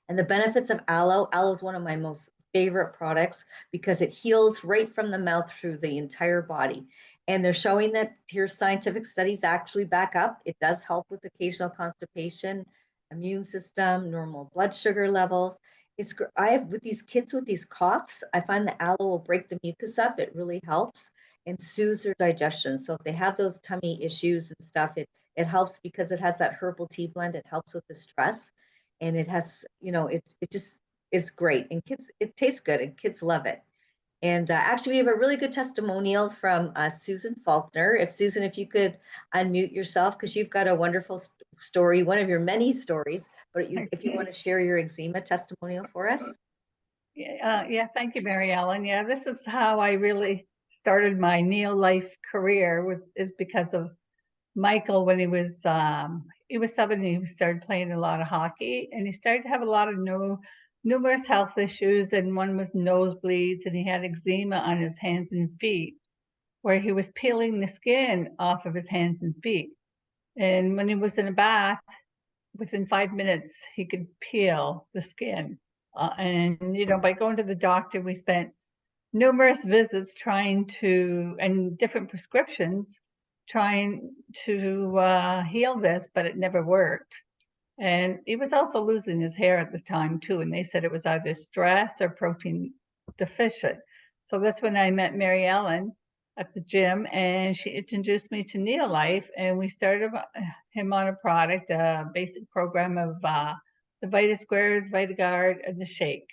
And the benefits of aloe is one of my most favorite products because it heals right from the mouth through the entire body. And they're showing that here's scientific studies actually back up. It does help with occasional constipation, immune system, normal blood sugar levels. With these kids with these coughs, I find the aloe will break the mucus up. It really helps and soothes their digestion. So if they have those tummy issues and stuff, it helps because it has that herbal tea blend. It helps with the stress, and it has, it just is great. And kids, it tastes good, and kids love it. And actually, we have a really good testimonial from Susan Faulkner. Susan, if you could unmute yourself, because you've got a wonderful story, one of your many stories, but if you want to share your eczema testimonial for us. Yeah, thank you, Mary Ellen. Yeah, this is how I really started my Neolife career is because of Michael. When he was 7, he started playing a lot of hockey, and he started to have a lot of numerous health issues, and one was nosebleeds, and he had eczema on his hands and feet, where he was peeling the skin off of his hands and feet. And when he was in a bath, within 5 minutes, he could peel the skin. And, by going to the doctor, we spent numerous visits and different prescriptions trying to heal this, but it never worked. And he was also losing his hair at the time too. And they said it was either stress or protein deficient. So that's when I met Mary Ellen at the gym, and she introduced me to Neolife, and we started him on a product, a basic program of the Vita Squares, VitaGuard, and the Shake.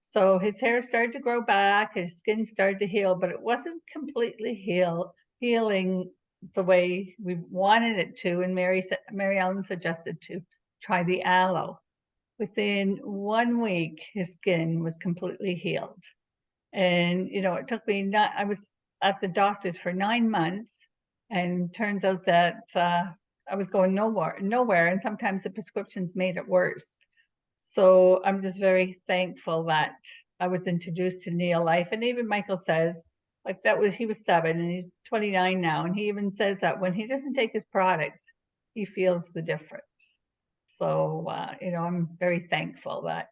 So his hair started to grow back, his skin started to heal, but it wasn't completely healing the way we wanted it to. And Mary Ellen suggested to try the aloe. Within 1 week, his skin was completely healed. And, it took me I was at the doctor's for 9 months, and turns out that I was going nowhere, and sometimes the prescriptions made it worse. So I'm just very thankful that I was introduced to Neolife. And even Michael says, he was 7 and he's 29 now, and he even says that when he doesn't take his products, he feels the difference. So I'm very thankful that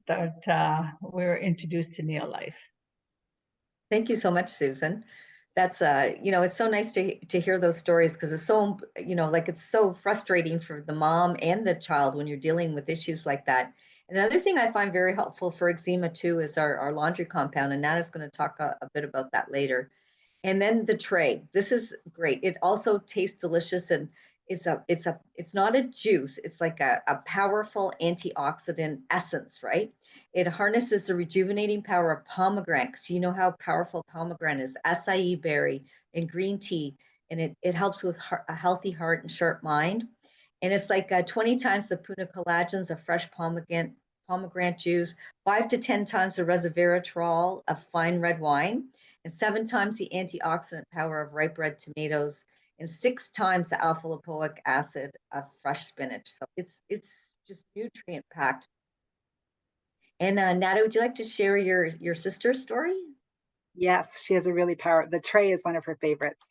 we were introduced to Neolife. Thank you so much, Susan. That's it's so nice to hear those stories, because it's so, it's so frustrating for the mom and the child when you're dealing with issues like that. Another thing I find very helpful for eczema too is our laundry compound, and Nata's going to talk a bit about that later. And then the tray. This is great. It also tastes delicious, and it's not a juice. It's like a powerful antioxidant essence, right? It harnesses the rejuvenating power of pomegranate. So you know how powerful pomegranate is, acai berry and green tea, and it helps with a healthy heart and sharp mind. And it's like 20 times the puna collagens of fresh pomegranate juice, 5 to 10 times the resveratrol of fine red wine, and 7 times the antioxidant power of ripe red tomatoes, and 6 times the alpha lipoic acid of fresh spinach. So it's just nutrient packed. And Nata, would you like to share your sister's story? Yes, she has the tray is one of her favorites.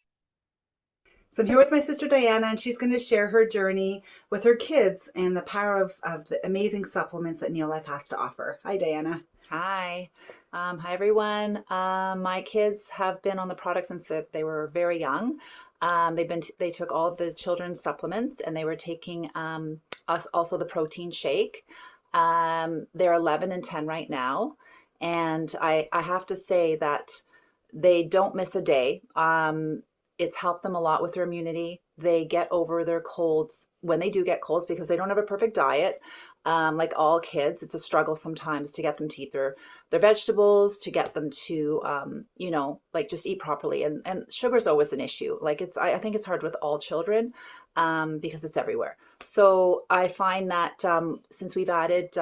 So I'm here with my sister Diana, and she's going to share her journey with her kids and the power of the amazing supplements that Neolife has to offer. Hi, Diana. Hi. Hi, everyone. My kids have been on the product since they were very young. They took all of the children's supplements, and they were taking also the protein shake. They're 11 and 10 right now. And I have to say that they don't miss a day. It's helped them a lot with their immunity. They get over their colds when they do get colds, because they don't have a perfect diet. Like all kids, it's a struggle sometimes to get them to eat their vegetables, to get them to, just eat properly. And sugar's always an issue. I think it's hard with all children because it's everywhere. So I find that since we've added,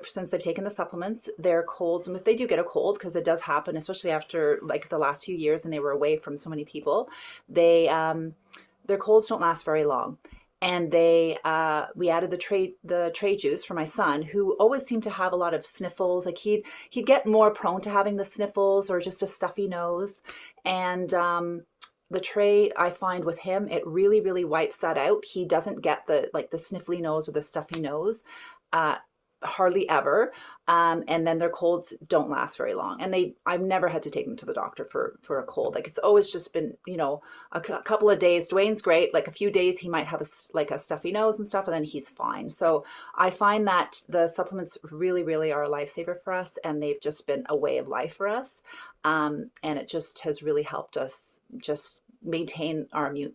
since they've taken the supplements, their colds, and if they do get a cold, because it does happen, especially after the last few years and they were away from so many people, their colds don't last very long. And we added the tray juice for my son, who always seemed to have a lot of sniffles. Like he'd get more prone to having the sniffles or just a stuffy nose. And the tray, I find with him, it really, really wipes that out. He doesn't get the sniffly nose or the stuffy nose. Hardly ever. And then their colds don't last very long. And I've never had to take them to the doctor for a cold. It's always just been, a couple of days. Dwayne's great. A few days he might have a stuffy nose and stuff, and then he's fine. So I find that the supplements really, really are a lifesaver for us, and they've just been a way of life for us. And it just has really helped us just maintain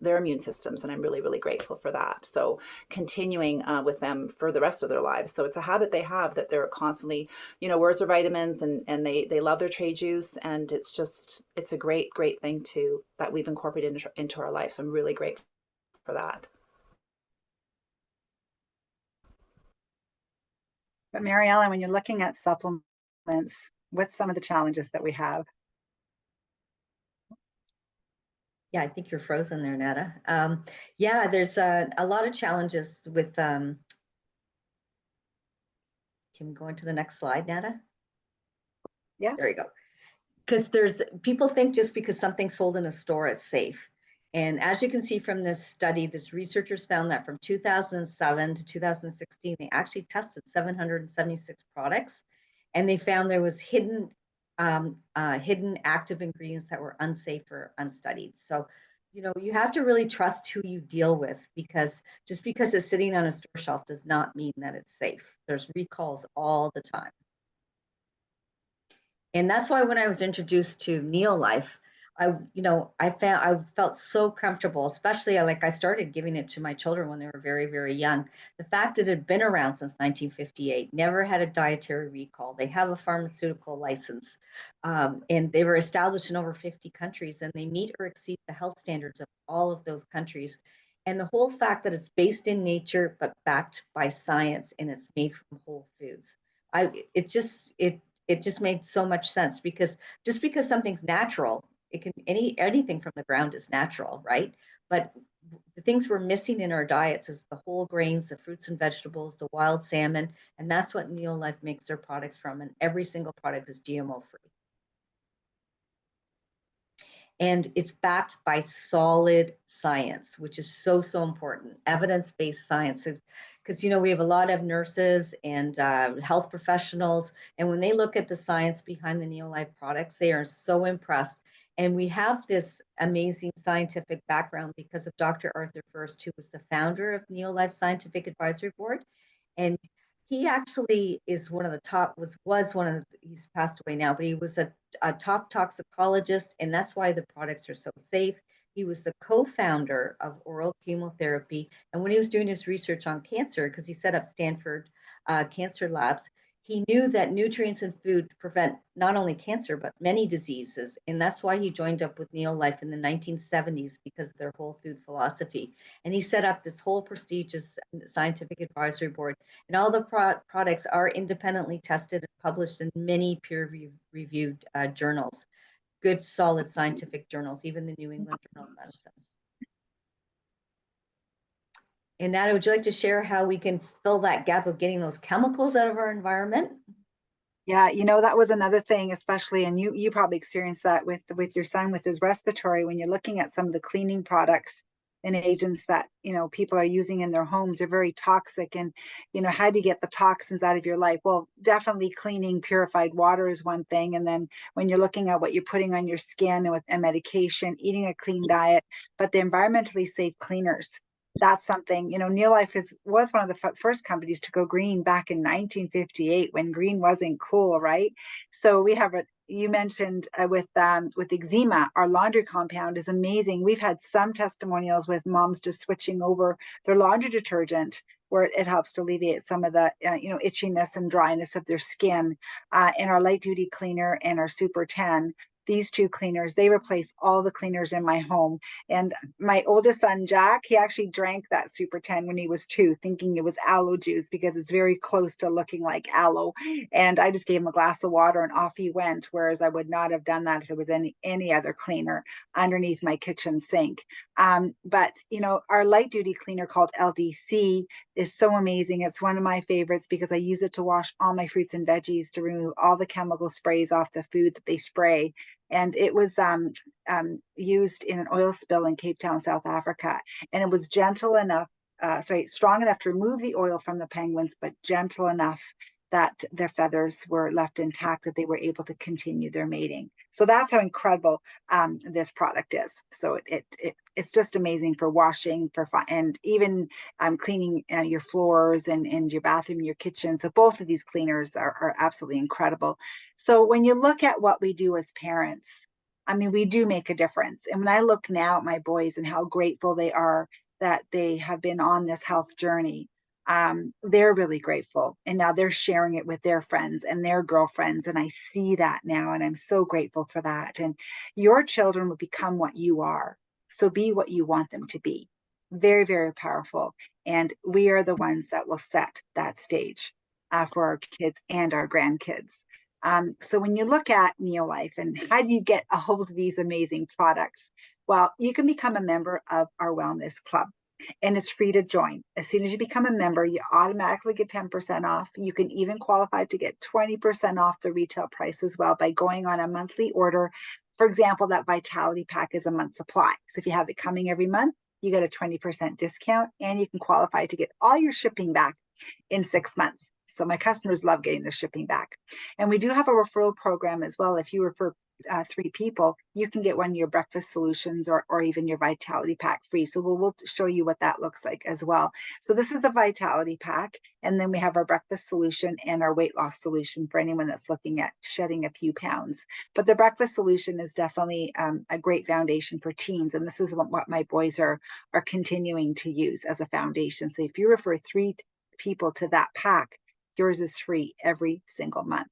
their immune systems, and I'm really, really grateful for that. So continuing with them for the rest of their lives. So it's a habit they have, that they're constantly, where's their vitamins, and they love their tray juice, and it's a great thing that we've incorporated into our life. So I'm really grateful for that. But Mary Ellen, when you're looking at supplements, what's some of the challenges that we have? Yeah, I think you're frozen there, Nada. Yeah, there's a lot of challenges with, can we go into the next slide, Nada? Yeah. There you go. Because people think just because something's sold in a store, it's safe. And as you can see from this study, this researchers found that from 2007 to 2016, they actually tested 776 products, and they found there was hidden active ingredients that were unsafe or unstudied. So, you have to really trust who you deal with, because just because it's sitting on a store shelf does not mean that it's safe. There's recalls all the time. And that's why when I was introduced to Neolife, I felt so comfortable, especially I started giving it to my children when they were very, very young. The fact that it had been around since 1958, never had a dietary recall. They have a pharmaceutical license, and they were established in over 50 countries, and they meet or exceed the health standards of all of those countries. And the whole fact that it's based in nature, but backed by science, and it's made from whole foods. It just made so much sense, because just because something's natural, it can anything from the ground is natural, right? But the things we're missing in our diets is the whole grains, the fruits and vegetables, the wild salmon, and that's what Neolife makes their products from. And every single product is GMO free. And it's backed by solid science, which is so, so important. Evidence-based science, because we have a lot of nurses and health professionals, and when they look at the science behind the Neolife products, they are so impressed. And we have this amazing scientific background because of Dr. Arthur First, who was the founder of Neolife Scientific Advisory Board. And he actually is one of the top, was one of the, he's passed away now, but he was a top toxicologist, and that's why the products are so safe. He was the co-founder of oral chemotherapy. And when he was doing his research on cancer, because he set up Stanford Cancer Labs, he knew that nutrients in food prevent not only cancer, but many diseases. And that's why he joined up with Neolife in the 1970s, because of their whole food philosophy. And he set up this whole prestigious scientific advisory board. And all the products are independently tested and published in many peer-reviewed journals, good, solid scientific journals, even the New England Journal of Medicine. And Nada, would you like to share how we can fill that gap of getting those chemicals out of our environment? Yeah, that was another thing, especially, and you probably experienced that with your son with his respiratory, when you're looking at some of the cleaning products and agents that people are using in their homes. They're very toxic, and how do you get the toxins out of your life? Well, definitely cleaning purified water is one thing, and then when you're looking at what you're putting on your skin with a medication, eating a clean diet, but the environmentally safe cleaners. That's something, Neolife was one of the first companies to go green back in 1958, when green wasn't cool, right? So we have you mentioned with eczema, our laundry compound is amazing. We've had some testimonials with moms just switching over their laundry detergent, where it helps to alleviate some of the itchiness and dryness of their skin. And our light duty cleaner and our Super 10, these two cleaners, they replace all the cleaners in my home. And my oldest son, Jack, he actually drank that Super 10 when he was 2, thinking it was aloe juice, because it's very close to looking like aloe. And I just gave him a glass of water and off he went, whereas I would not have done that if it was any other cleaner underneath my kitchen sink. But our light duty cleaner called LDC is so amazing. It's one of my favorites because I use it to wash all my fruits and veggies, to remove all the chemical sprays off the food that they spray. And it was used in an oil spill in Cape Town, South Africa. And it was strong enough to remove the oil from the penguins, but gentle enough that their feathers were left intact, that they were able to continue their mating. So that's how incredible this product is. So it's just amazing for washing, and even cleaning your floors and your bathroom, your kitchen. So both of these cleaners are absolutely incredible. So when you look at what we do as parents, we do make a difference. And when I look now at my boys and how grateful they are that they have been on this health journey, they're really grateful, and now they're sharing it with their friends and their girlfriends, and I see that now, and I'm so grateful for that. And your children will become what you are, so be what you want them to be. Very, very powerful, and we are the ones that will set that stage. for our kids and our grandkids. So when you look at Neolife and how do you get a hold of these amazing products? Well, you can become a member of our wellness club, and it's free to join. As soon as you become a member, you automatically get 10% off. You can even qualify to get 20% off the retail price as well by going on a monthly order. For example, that Vitality Pack is a month supply. So if you have it coming every month, you get a 20% discount, and you can qualify to get all your shipping back in 6 months. So my customers love getting their shipping back. And we do have a referral program as well. If you refer 3 people, you can get one of your breakfast solutions or even your Vitality Pack free. So we'll show you what that looks like as well. So this is the Vitality Pack. And then we have our breakfast solution and our weight loss solution for anyone that's looking at shedding a few pounds. But the breakfast solution is definitely a great foundation for teens. And this is what my boys are continuing to use as a foundation. So if you refer 3 people to that pack, yours is free every single month.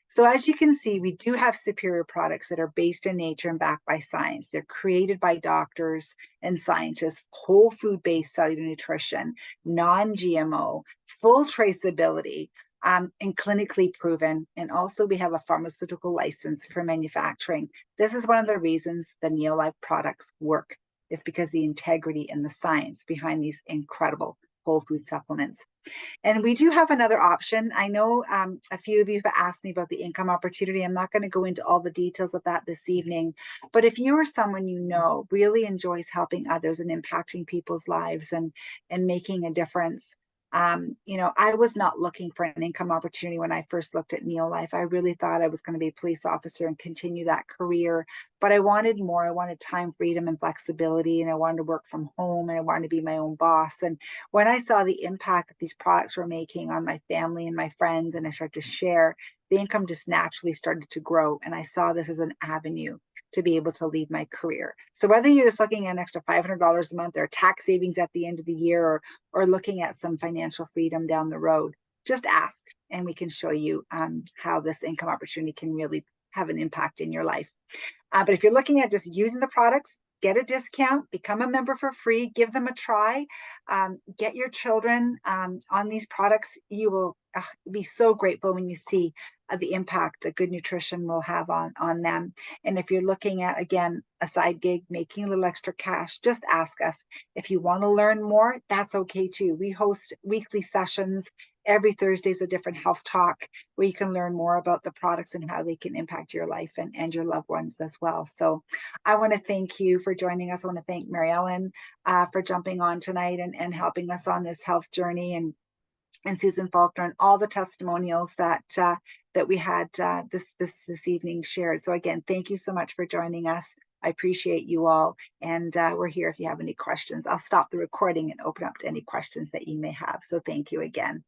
So as you can see, we do have superior products that are based in nature and backed by science. They're created by doctors and scientists, whole food-based cellular nutrition, non-GMO, full traceability, and clinically proven. And also we have a pharmaceutical license for manufacturing. This is one of the reasons the Neolife products work. It's because the integrity and the science behind these incredible whole food supplements. And we do have another option. I know a few of you have asked me about the income opportunity. I'm not going to go into all the details of that this evening, but if you or someone you know really enjoys helping others and impacting people's lives and making a difference, I was not looking for an income opportunity when I first looked at Neolife. I really thought I was going to be a police officer and continue that career, but I wanted more. I wanted time, freedom, and flexibility, and I wanted to work from home, and I wanted to be my own boss. And when I saw the impact that these products were making on my family and my friends, and I started to share, the income just naturally started to grow. And I saw this as an avenue to be able to leave my career. So whether you're just looking at an extra $500 a month or tax savings at the end of the year, or looking at some financial freedom down the road, just ask and we can show you how this income opportunity can really have an impact in your life. But if you're looking at just using the products, get a discount, become a member for free, give them a try, get your children on these products. You will be so grateful when you see the impact that good nutrition will have on them. And if you're looking at, again, a side gig, making a little extra cash, just ask us. If you want to learn more, that's okay too. We host weekly sessions. Every Thursday is a different health talk where you can learn more about the products and how they can impact your life and your loved ones as well. So I want to thank you for joining us. I want to thank Mary Ellen for jumping on tonight and helping us on this health journey, and Susan Faulkner, and all the testimonials that we had this evening shared. So again, thank you so much for joining us. I appreciate you all, and we're here if you have any questions. I'll stop the recording and open up to any questions that you may have. So thank you again.